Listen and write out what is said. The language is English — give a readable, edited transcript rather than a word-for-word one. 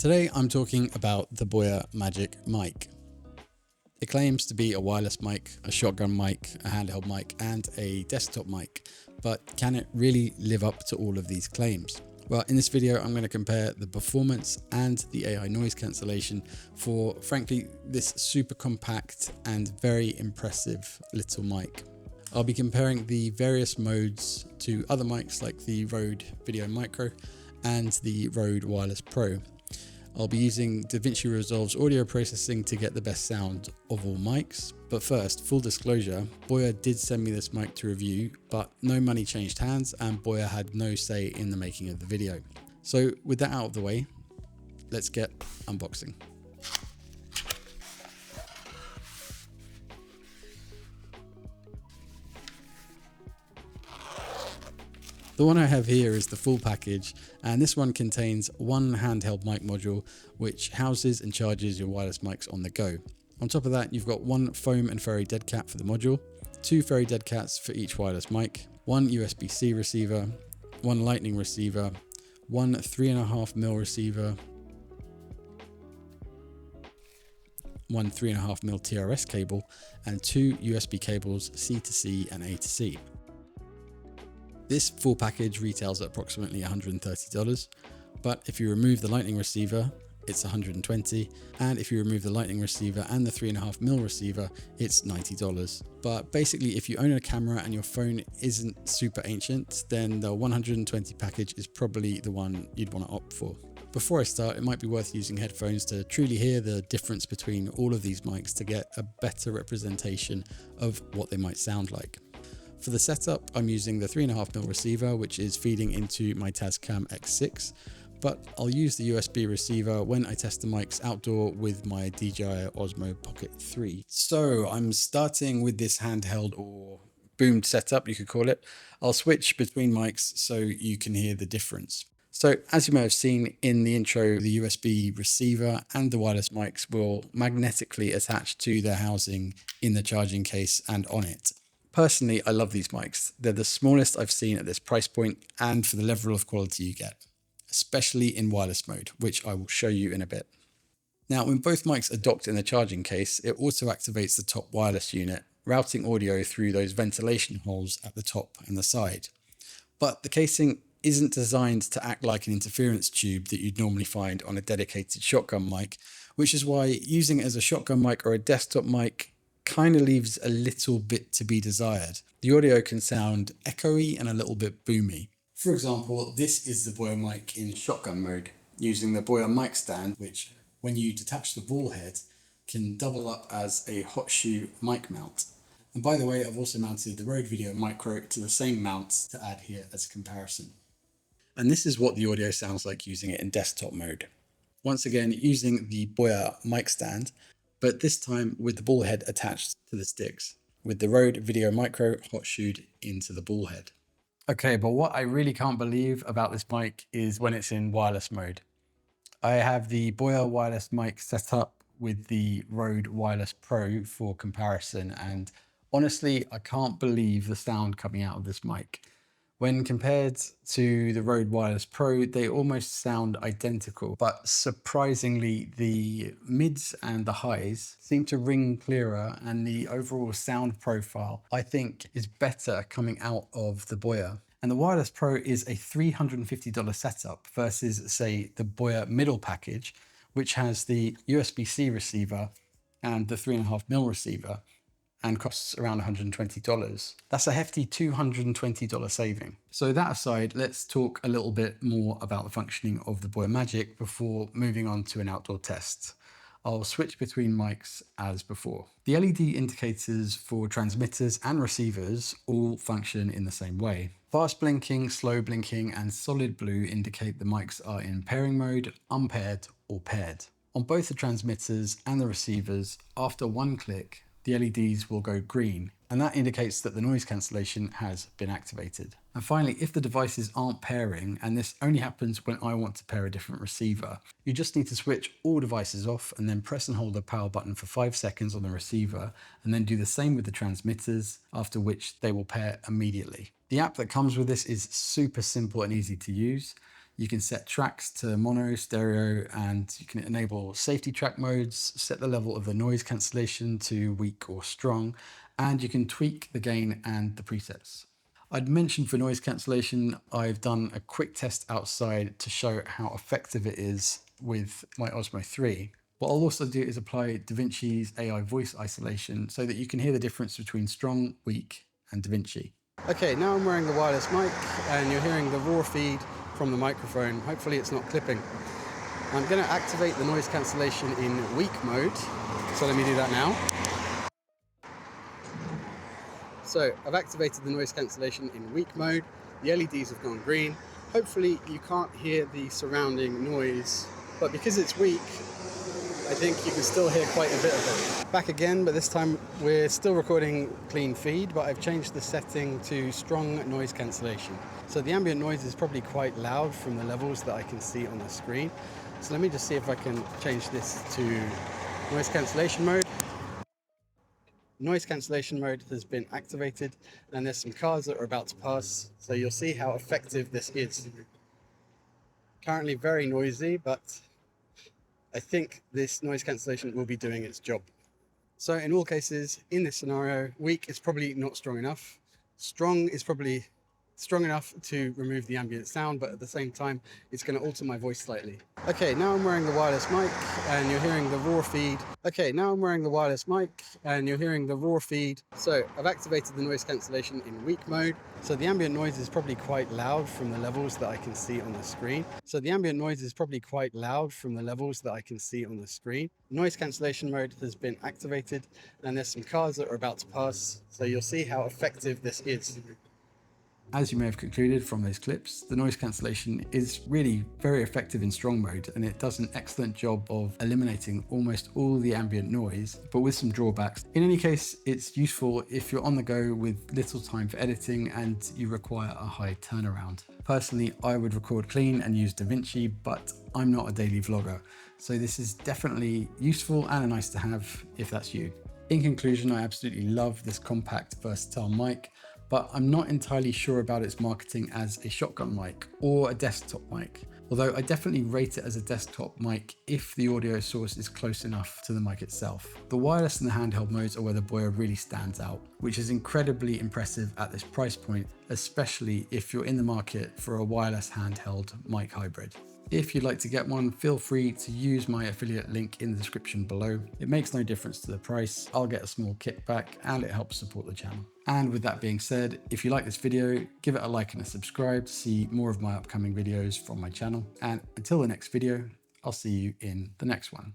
Today I'm talking about the BOYA Magic mic. It claims to be a wireless mic, a shotgun mic, a handheld mic, and a desktop mic, but can it really live up to all of these claims? Well, in this video, I'm going to compare the performance and the AI noise cancellation for, frankly, this super compact and very impressive little mic. I'll be comparing the various modes to other mics like the Rode Video Micro and the Rode Wireless Pro. I'll be using DaVinci Resolve's audio processing to get the best sound of all mics. But first, full disclosure, BOYA did send me this mic to review, but no money changed hands and BOYA had no say in the making of the video. So with that out of the way, let's get unboxing. The one I have here is the full package, and this one contains one handheld mic module which houses and charges your wireless mics on the go. On top of that, you've got one foam and ferry dead cat for the module, two ferry dead cats for each wireless mic, one USB-C receiver, one lightning receiver, one 3.5mm receiver, one 3.5mm TRS cable, and two USB cables C to C and A to C. This full package retails at approximately $130, but if you remove the lightning receiver, it's $120, and if you remove the lightning receiver and the 3.5mm receiver, it's $90. But basically, if you own a camera and your phone isn't super ancient, then the 120 package is probably the one you'd want to opt for. Before I start, it might be worth using headphones to truly hear the difference between all of these mics to get a better representation of what they might sound like. For the setup, I'm using the 3.5mm receiver, which is feeding into my Tascam X6, but I'll use the USB receiver when I test the mics outdoor with my DJI Osmo Pocket 3. So I'm starting with this handheld or boomed setup, you could call it. I'll switch between mics so you can hear the difference. So as you may have seen in the intro, the USB receiver and the wireless mics will magnetically attach to the housing in the charging case and on it. Personally, I love these mics. They're the smallest I've seen at this price point and for the level of quality you get, especially in wireless mode, which I will show you in a bit. Now, when both mics are docked in the charging case, it also activates the top wireless unit, routing audio through those ventilation holes at the top and the side. But the casing isn't designed to act like an interference tube that you'd normally find on a dedicated shotgun mic, which is why using it as a shotgun mic or a desktop mic kind of leaves a little bit to be desired. The audio can sound echoey and a little bit boomy. For example, this is the BOYA mic in shotgun mode, using the BOYA mic stand, which when you detach the ball head, can double up as a hot shoe mic mount. And by the way, I've also mounted the Rode Video Micro to the same mount to add here as a comparison. And this is what the audio sounds like using it in desktop mode. Once again, using the BOYA mic stand, but this time with the ball head attached to the sticks, with the Rode Video Micro hot shoed into the ball head. Okay, but what I really can't believe about this mic is when it's in wireless mode. I have the BOYA wireless mic set up with the Rode Wireless Pro for comparison, and honestly, I can't believe the sound coming out of this mic. When compared to the Rode Wireless Pro, they almost sound identical, but surprisingly, the mids and the highs seem to ring clearer, and the overall sound profile, I think, is better coming out of the BOYA. And the Wireless Pro is a $350 setup versus, say, the BOYA middle package, which has the USB-C receiver and the 3.5mm receiver, and costs around $120. That's a hefty $220 saving. So that aside, let's talk a little bit more about the functioning of the BOYA Magic before moving on to an outdoor test. I'll switch between mics as before. The LED indicators for transmitters and receivers all function in the same way. Fast blinking, slow blinking, and solid blue indicate the mics are in pairing mode, unpaired, or paired. On both the transmitters and the receivers, after one click, the LEDs will go green, and that indicates that the noise cancellation has been activated. And finally, if the devices aren't pairing, and this only happens when I want to pair a different receiver, you just need to switch all devices off and then press and hold the power button for 5 seconds on the receiver, and then do the same with the transmitters, after which they will pair immediately. The app that comes with this is super simple and easy to use. You can set tracks to mono, stereo, and you can enable safety track modes, set the level of the noise cancellation to weak or strong, and you can tweak the gain and the presets. I'd mentioned for noise cancellation, I've done a quick test outside to show how effective it is with my Osmo 3. What I'll also do is apply DaVinci's AI voice isolation so that you can hear the difference between strong, weak, and DaVinci. Okay, now I'm wearing the wireless mic and you're hearing the raw feed from the microphone. Hopefully it's not clipping. I'm going to activate the noise cancellation in weak mode. So let me do that now. So I've activated the noise cancellation in weak mode. The LEDs have gone green. Hopefully you can't hear the surrounding noise, but because it's weak, I think you can still hear quite a bit of it. Back again, but this time we're still recording clean feed, but I've changed the setting to strong noise cancellation. So the ambient noise is probably quite loud from the levels that I can see on the screen. So let me just see if I can change this to noise cancellation mode. Noise cancellation mode has been activated and there's some cars that are about to pass, so you'll see how effective this is. Currently very noisy, but I think this noise cancellation will be doing its job. So in all cases, in this scenario, weak is probably not strong enough. Strong is probably strong enough to remove the ambient sound, but at the same time, it's going to alter my voice slightly. Okay, now I'm wearing the wireless mic and you're hearing the raw feed. So I've activated the noise cancellation in weak mode. So the ambient noise is probably quite loud from the levels that I can see on the screen. Noise cancellation mode has been activated and there's some cars that are about to pass, so you'll see how effective this is. As you may have concluded from those clips, the noise cancellation is really very effective in strong mode and it does an excellent job of eliminating almost all the ambient noise, but with some drawbacks. In any case, it's useful if you're on the go with little time for editing and you require a high turnaround. Personally, I would record clean and use DaVinci, but I'm not a daily vlogger, so this is definitely useful and a nice to have if that's you. In conclusion, I absolutely love this compact, versatile mic, but I'm not entirely sure about its marketing as a shotgun mic or a desktop mic, although I definitely rate it as a desktop mic if the audio source is close enough to the mic itself. The wireless and the handheld modes are where the BOYA really stands out, which is incredibly impressive at this price point, especially if you're in the market for a wireless handheld mic hybrid. If you'd like to get one, feel free to use my affiliate link in the description below. It makes no difference to the price. I'll get a small kickback and it helps support the channel. And with that being said, if you like this video, give it a like and a subscribe to see more of my upcoming videos from my channel. And until the next video, I'll see you in the next one.